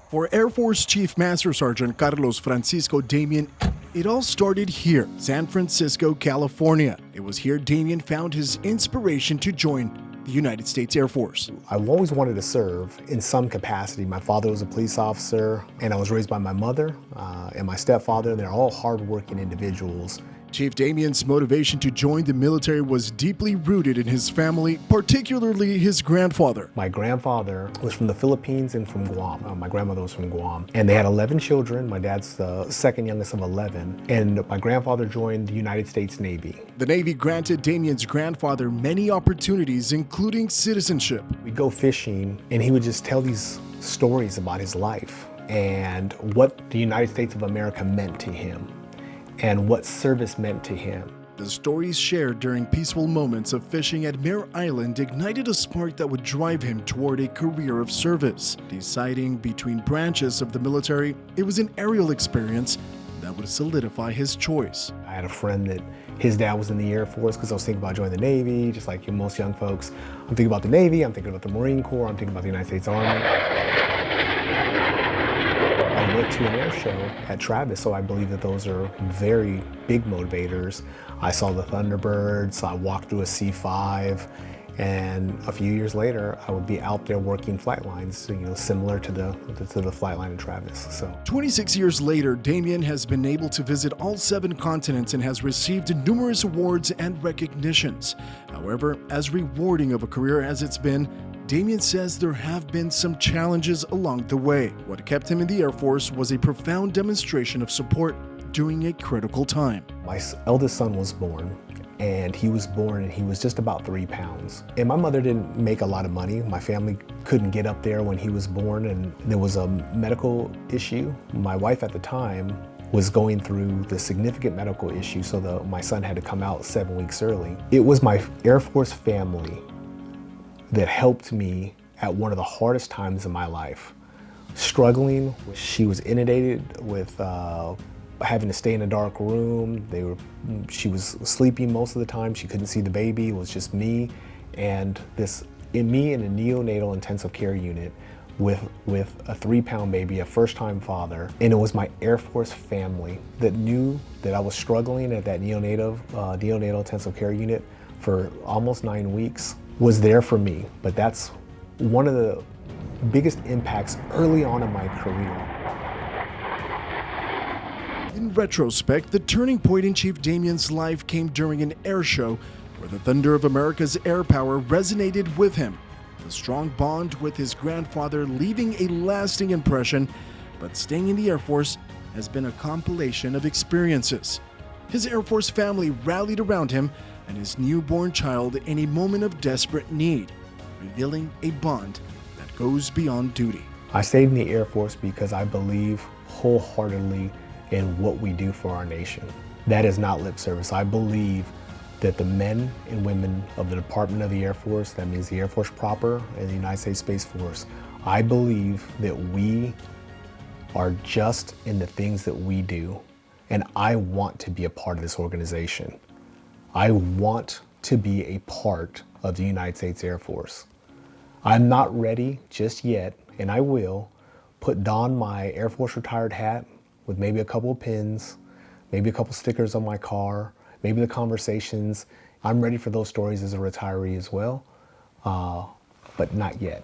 For Air Force Chief Master Sergeant Carlos Francisco Damian, it all started here, San Francisco, California. It was here Damian found his inspiration to join the United States Air Force. I've always wanted to serve in some capacity. My father was a police officer, and I was raised by my mother and my stepfather. They're all hardworking individuals. Chief Damian's motivation to join the military was deeply rooted in his family, particularly his grandfather. My grandfather was from the Philippines and from Guam. My grandmother was from Guam. And they had 11 children. My dad's the second youngest of 11. And my grandfather joined the United States Navy. The Navy granted Damian's grandfather many opportunities, including citizenship. We'd go fishing, and he would just tell these stories about his life and what the United States of America meant to him, and what service meant to him. The stories shared during peaceful moments of fishing at Mare Island ignited a spark that would drive him toward a career of service. Deciding between branches of the military, it was an aerial experience that would solidify his choice. I had a friend that his dad was in the Air Force because I was thinking about joining the Navy, just like most young folks. I'm thinking about the Navy, I'm thinking about the Marine Corps, I'm thinking about the United States Army. I went to an air show at Travis, so I believe that those are very big motivators. I saw the Thunderbirds, I walked through a C-5, and a few years later, I would be out there working flight lines, similar to the flight line in Travis. So 26 years later, Damian has been able to visit all 7 continents and has received numerous awards and recognitions. However, as rewarding of a career as it's been, Damian says there have been some challenges along the way. What kept him in the Air Force was a profound demonstration of support during a critical time. My eldest son was born, and he was just about 3 pounds. And my mother didn't make a lot of money. My family couldn't get up there when he was born, and there was a medical issue. My wife at the time was going through the significant medical issue, so my son had to come out 7 weeks early. It was my Air Force family that helped me at one of the hardest times in my life. Struggling, she was inundated with having to stay in a dark room. She was sleeping most of the time. She couldn't see the baby. It was just me and me in a neonatal intensive care unit with a 3-pound baby, a first-time father. And it was my Air Force family that knew that I was struggling at that neonatal intensive care unit for almost 9 weeks, was there for me. But that's one of the biggest impacts early on in my career. In retrospect, the turning point in Chief Damian's life came during an air show where the thunder of America's air power resonated with him. The strong bond with his grandfather leaving a lasting impression, but staying in the Air Force has been a compilation of experiences. His Air Force family rallied around him and his newborn child in a moment of desperate need, revealing a bond that goes beyond duty. I stayed in the Air Force because I believe wholeheartedly in what we do for our nation. That is not lip service. I believe that the men and women of the Department of the Air Force, that means the Air Force proper and the United States Space Force, I believe that we are just in the things that we do, and I want to be a part of this organization. I want to be a part of the United States Air Force. I'm not ready just yet, and I will don my Air Force retired hat with maybe a couple of pins, maybe a couple stickers on my car, maybe the conversations. I'm ready for those stories as a retiree as well, but not yet.